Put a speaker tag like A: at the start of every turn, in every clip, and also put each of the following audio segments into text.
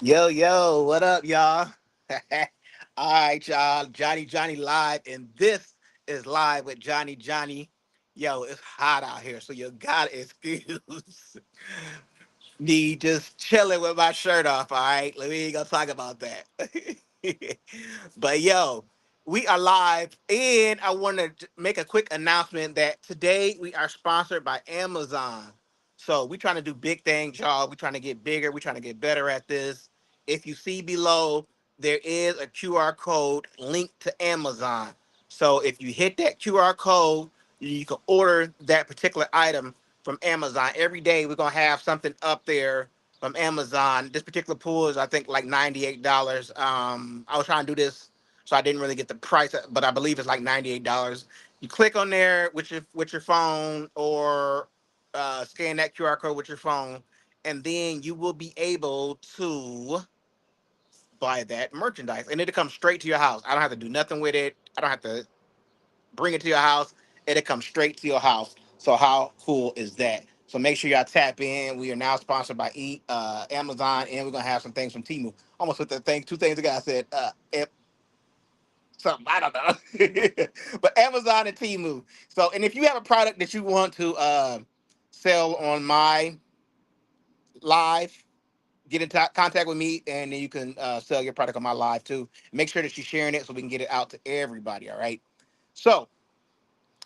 A: Yo, yo, what up, y'all? All right, y'all. Johnny live, and this is live with Johnny. Yo, it's hot out here, so you gotta excuse me just chilling with my shirt off, all right? We ain't gonna talk about that. But yo, we are live, and I want to make a quick announcement that today we are sponsored by Amazon. So we trying to do big things, y'all. We trying to get bigger. We trying to get better at this. If you see below, there is a QR code linked to Amazon. So if you hit that QR code, you can order that particular item from Amazon. Every day we're gonna have something up there from Amazon. This particular pool is I think like $98. I was trying to do this, so I didn't really get the price, but I believe it's like $98. You click on there with your phone or scan that QR code with your phone, and then you will be able to buy that merchandise, and it'll come straight to your house. I don't have to do nothing with it. I don't have to bring it to your house. It'll come straight to your house. So how cool is that? So make sure y'all tap in. We are now sponsored by Amazon, and we're gonna have some things from Temu. Almost with the thing, two things the guy said. Something I don't know, but Amazon and Temu. So, and if you have a product that you want to sell on my live, get in contact with me, and then you can sell your product on my live too. Make sure that you're sharing it so we can get it out to everybody. All right. So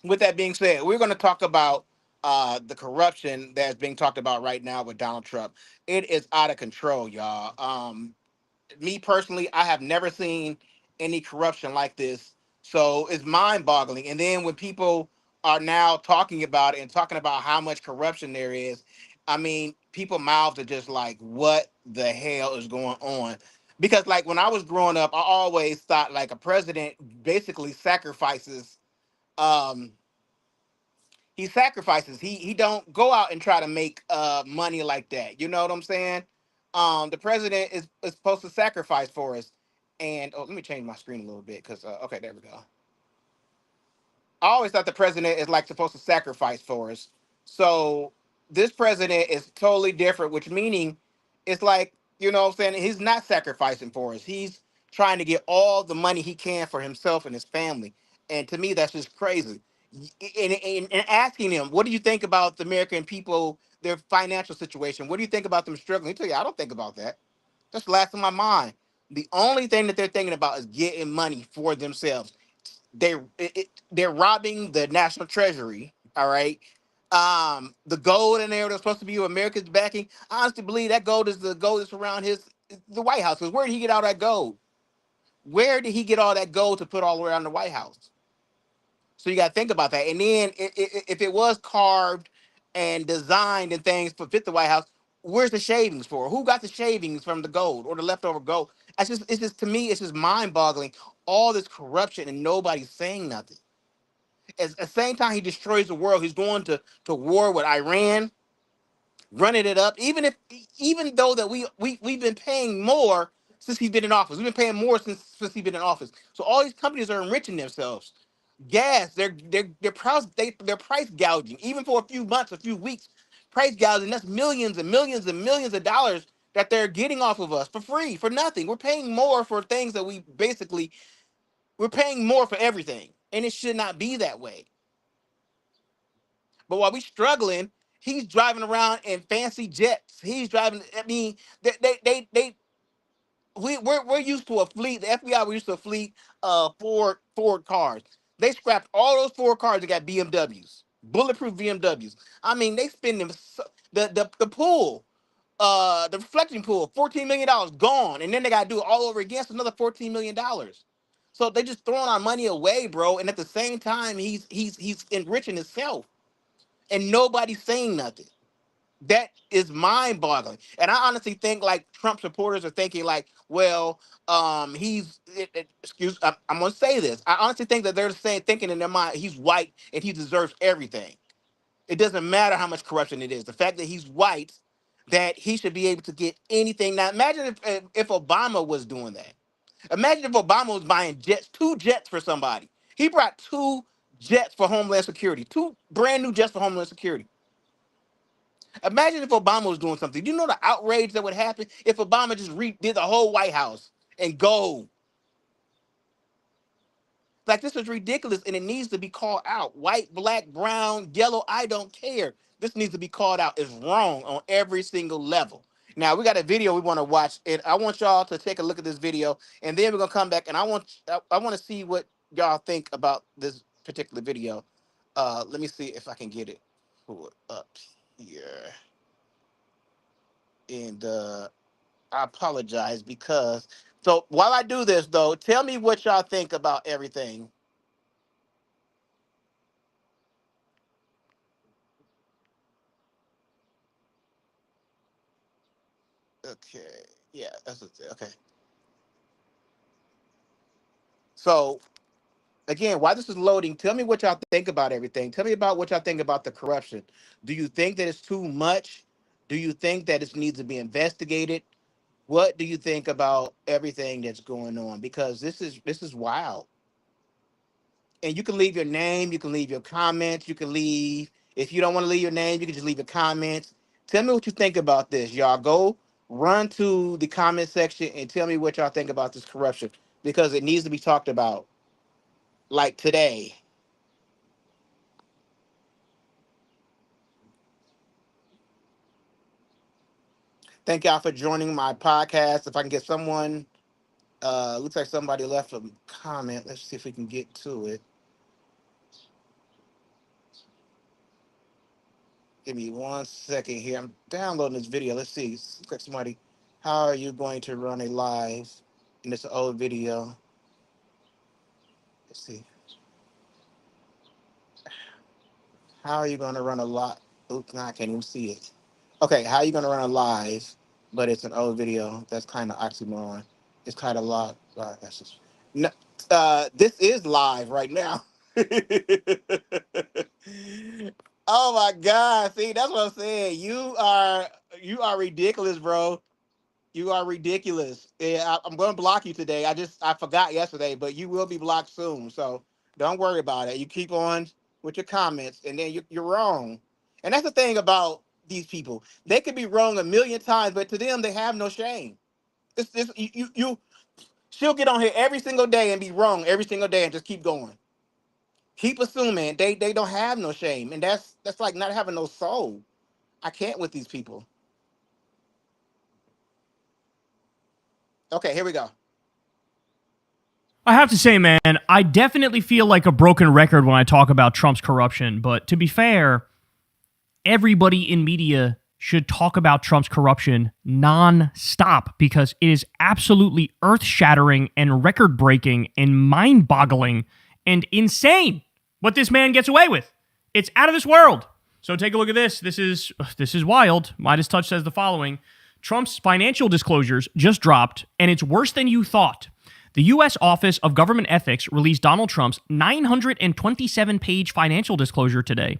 A: with that being said, we're going to talk about the corruption that's being talked about right now with Donald Trump. It is out of control, y'all. Me personally, I have never seen any corruption like this. So it's mind boggling. And then when people are now talking about it and talking about how much corruption there is, I mean, people mouths are just like, what the hell is going on? Because like when I was growing up, I always thought like a president basically sacrifices um he don't go out and try to make money like that. You know what I'm saying? The president is supposed to sacrifice for us. And oh, let me change my screen a little bit because okay, there we go. I always thought the president is like supposed to sacrifice for us. So this president is totally different, which meaning it's like, you know what I'm saying, he's not sacrificing for us. He's trying to get all the money he can for himself and his family. And to me, that's just crazy. And asking him, what do you think about the American people, their financial situation? What do you think about them struggling? He tell you, I don't think about that. That's last in my mind. The only thing that they're thinking about is getting money for themselves. They're robbing the national treasury. All right. The gold in there that's supposed to be America's backing. I honestly believe that gold is the gold that's around the White House. Because where did he get all that gold? Where did he get all that gold to put all around the White House? So you got to think about that. And then if it was carved and designed and things to fit the White House, where's the shavings for? Who got the shavings from the gold or the leftover gold? It's just to me, it's just mind boggling. All this corruption and nobody's saying nothing. At the same time, he destroys the world. He's going to war with Iran, running it up. Even though that we've been paying more since he's been in office. We've been paying more since he's been in office. So all these companies are enriching themselves. Gas, they're price gouging, even for a few months, a few weeks, price gouging. That's millions and millions and millions of dollars that they're getting off of us for free, for nothing. We're paying more for things that we're paying more for everything, and it should not be that way. But while we struggling, he's driving around in fancy jets. He's driving. I mean, we're used to a fleet. The FBI we're used to a fleet of Ford cars. They scrapped all those Ford cars and got BMWs, bulletproof BMWs. I mean, they spend them the pool, the reflecting pool, $14 million gone, and then they got to do it all over again. So another $14 million. So they just throwing our money away, bro. And at the same time, he's enriching himself, and nobody's saying nothing. That is mind boggling. And I honestly think like Trump supporters are thinking like, well, excuse, I'm gonna say this. I honestly think that they're saying, thinking in their mind, he's white and he deserves everything. It doesn't matter how much corruption it is. The fact that he's white, that he should be able to get anything. Now, imagine if Obama was doing that. Imagine if Obama was buying jets, two jets for somebody. He brought two jets for Homeland Security, two brand new jets for Homeland Security. Imagine if Obama was doing something. Do you know the outrage that would happen if Obama just redid the whole White House and go? Like, this is ridiculous, and it needs to be called out. White, black, brown, yellow, I don't care. This needs to be called out. It's wrong on every single level. Now we got a video we want to watch, and I want y'all to take a look at this video, and then we're gonna come back, and I want to see what y'all think about this particular video. Let me see if I can get it pulled up here. And I apologize because so while I do this though, tell me what y'all think about everything. Okay. Yeah, that's it. Okay. So again, while this is loading, tell me what y'all think about everything. Tell me about what y'all think about the corruption. Do you think that it's too much? Do you think that it needs to be investigated? What do you think about everything that's going on? Because this is wild. And you can leave your name, you can leave your comments, you can leave if you don't want to leave your name, you can just leave your comments. Tell me what you think about this. Y'all go run to the comment section and tell me what y'all think about this corruption because it needs to be talked about like today. Thank y'all for joining my podcast. If I can get someone, looks like somebody left a comment. Let's see if we can get to it. Give me 1 second here. I'm downloading this video. Let's see. Looks like somebody. How are you going to run a live in this old video? Let's see. How are you going to run a live? Oops, no, I can't even see it. Okay, how are you going to run a live, but it's an old video? That's kind of oxymoron. It's kind of live. That's just, no, this is live right now. Oh my God! See, that's what I'm saying. You are ridiculous, bro. You are ridiculous. Yeah, I'm going to block you today. I forgot yesterday, but you will be blocked soon. So don't worry about it. You keep on with your comments, and then you're wrong. And that's the thing about these people. They could be wrong a million times, but to them, they have no shame. It's she'll get on here every single day and be wrong every single day and just keep going. Keep assuming they don't have no shame, and that's like not having no soul. I can't with these people. Okay, here we go.
B: I have to say, man, I definitely feel like a broken record when I talk about Trump's corruption. But to be fair, everybody in media should talk about Trump's corruption non-stop because it is absolutely earth-shattering and record-breaking and mind-boggling and insane what this man gets away with. It's out of this world. So take a look at this. This is wild. Midas Touch says the following. Trump's financial disclosures just dropped, and it's worse than you thought. The U.S. Office of Government Ethics released Donald Trump's 927-page financial disclosure today.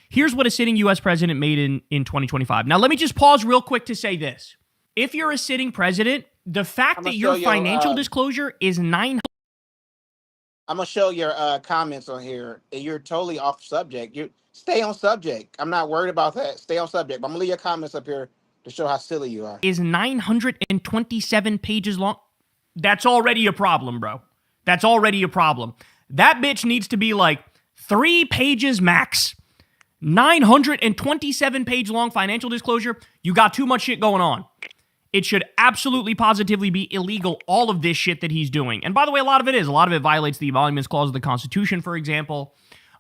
B: Here's what a sitting U.S. president made in 2025. Now, let me just pause real quick to say this. If you're a sitting president, the fact that your financial disclosure is 900...
A: I'm going to show your comments on here. You're totally off subject. You stay on subject. I'm not worried about that. Stay on subject. But I'm going to leave your comments up here to show how silly you are.
B: Is 927 pages long. That's already a problem, bro. That's already a problem. That bitch needs to be like 3 pages max. 927 page long financial disclosure. You got too much shit going on. It should absolutely positively be illegal, all of this shit that he's doing. And by the way, a lot of it is. A lot of it violates the Emoluments Clause of the Constitution, for example.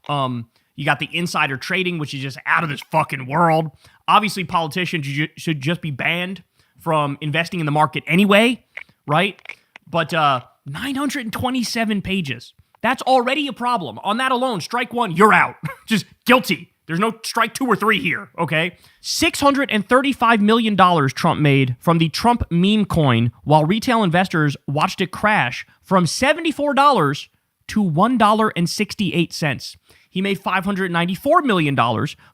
B: You got the insider trading, which is just out of this fucking world. Obviously, politicians should just be banned from investing in the market anyway, right? But 927 pages. That's already a problem. On that alone, strike 1, you're out. Just guilty. There's no strike 2 or 3 here, okay? $635 million Trump made from the Trump meme coin while retail investors watched it crash from $74 to $1.68. He made $594 million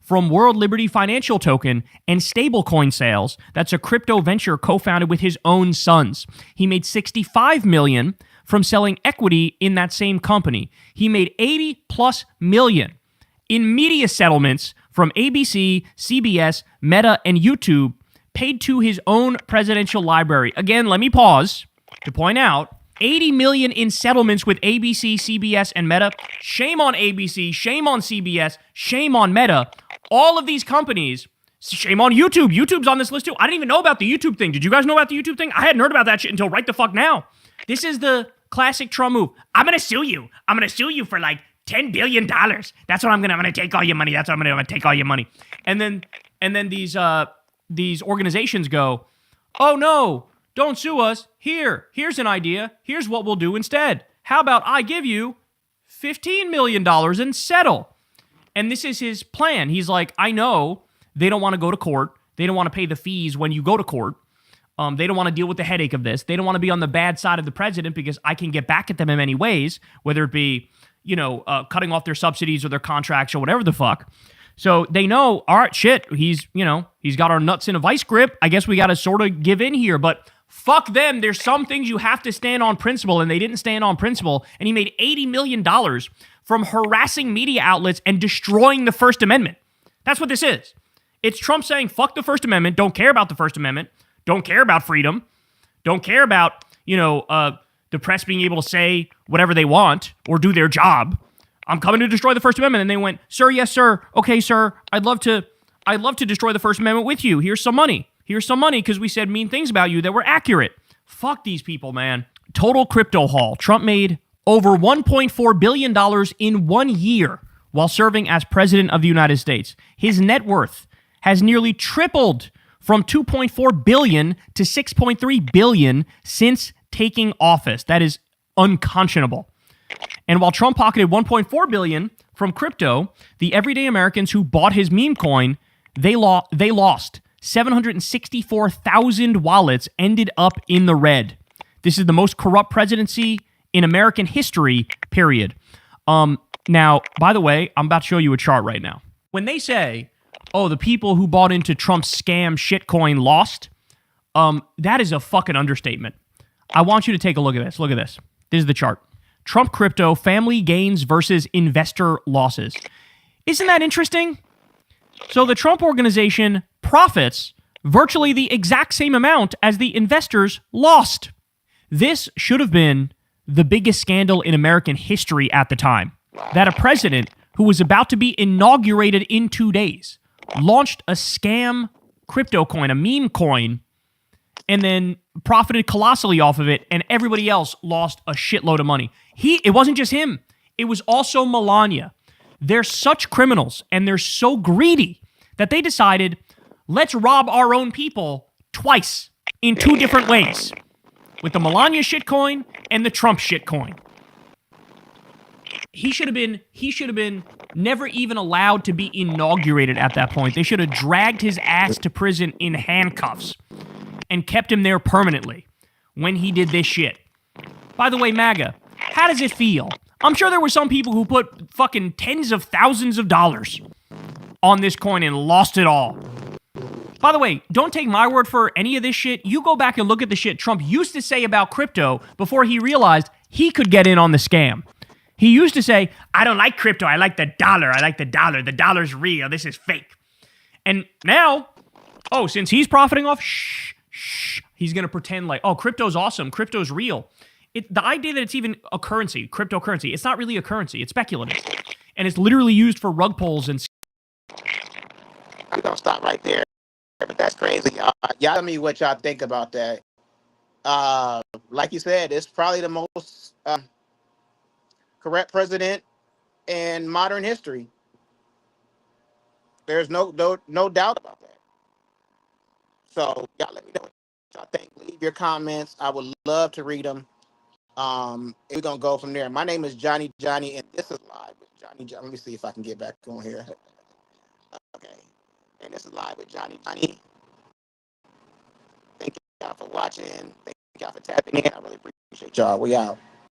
B: from World Liberty Financial Token and stablecoin sales. That's a crypto venture co-founded with his own sons. He made $65 million from selling equity in that same company. He made $80+ million in media settlements from ABC, CBS, Meta, and YouTube paid to his own presidential library. Again, let me pause to point out $80 million in settlements with ABC, CBS, and Meta. Shame on ABC, shame on CBS, shame on Meta. All of these companies, shame on YouTube. YouTube's on this list too. I didn't even know about the YouTube thing. Did you guys know about the YouTube thing? I hadn't heard about that shit until right the fuck now. This is the classic Trump move. I'm gonna sue you. I'm gonna sue you for like $10 billion. That's what I'm gonna take all your money. That's what I'm gonna take all your money. And then these organizations go, oh no, don't sue us. Here's an idea. Here's what we'll do instead. How about I give you $15 million and settle? And this is his plan. He's like, I know they don't want to go to court. They don't want to pay the fees when you go to court. They don't want to deal with the headache of this. They don't want to be on the bad side of the president because I can get back at them in many ways, whether it be, cutting off their subsidies or their contracts or whatever the fuck. So they know, all right, shit, he's got our nuts in a vice grip. I guess we got to sort of give in here, but fuck them. There's some things you have to stand on principle, and they didn't stand on principle. And he made $80 million from harassing media outlets and destroying the First Amendment. That's what this is. It's Trump saying, fuck the First Amendment, don't care about the First Amendment, don't care about freedom, don't care about, the press being able to say whatever they want or do their job. I'm coming to destroy the First Amendment. And they went, sir, yes, sir. Okay, sir, I'd love to destroy the First Amendment with you. Here's some money. Here's some money because we said mean things about you that were accurate. Fuck these people, man. Total crypto haul. Trump made over $1.4 billion in 1 year while serving as president of the United States. His net worth has nearly tripled from $2.4 billion to $6.3 billion since taking office. That is unconscionable. And while Trump pocketed $1.4 billion from crypto, the everyday Americans who bought his meme coin, they lost 764,000 wallets, ended up in the red. This is the most corrupt presidency in American history, period. Now, by the way, I'm about to show you a chart right now. When they say, oh, the people who bought into Trump's scam shitcoin lost, that is a fucking understatement. I want you to take a look at this. Look at this. This is the chart. Trump crypto family gains versus investor losses. Isn't that interesting? So the Trump organization profits virtually the exact same amount as the investors lost. This should have been the biggest scandal in American history at the time. That a president who was about to be inaugurated in 2 days launched a scam crypto coin, a meme coin, and then profited colossally off of it, and everybody else lost a shitload of money. It wasn't just him. It was also Melania. They're such criminals, and they're so greedy that they decided, let's rob our own people twice in 2 different ways, with the Melania shitcoin and the Trump shitcoin. He should have been never even allowed to be inaugurated at that point. They should have dragged his ass to prison in handcuffs and kept him there permanently when he did this shit. By the way, MAGA, how does it feel? I'm sure there were some people who put fucking tens of thousands of dollars on this coin and lost it all. By the way, don't take my word for any of this shit. You go back and look at the shit Trump used to say about crypto before he realized he could get in on the scam. He used to say, I don't like crypto. I like the dollar. I like the dollar. The dollar's real. This is fake. And now, since he's profiting off, he's going to pretend like, crypto's awesome. Crypto's real. The idea that it's even a currency, cryptocurrency, it's not really a currency. It's speculative. And it's literally used for rug pulls and...
A: I'm going to stop right there. But that's crazy. Y'all tell me what y'all think about that. Like you said, it's probably the most corrupt president in modern history. There's no doubt about that. So y'all let me know what y'all think. Leave your comments. I would love to read them. We're gonna go from there. My name is Johnny, and this is live with Johnny. Let me see if I can get back on here. Okay, and this is live with Johnny. Thank y'all for watching. Thank y'all for tapping in. I really appreciate y'all. We out.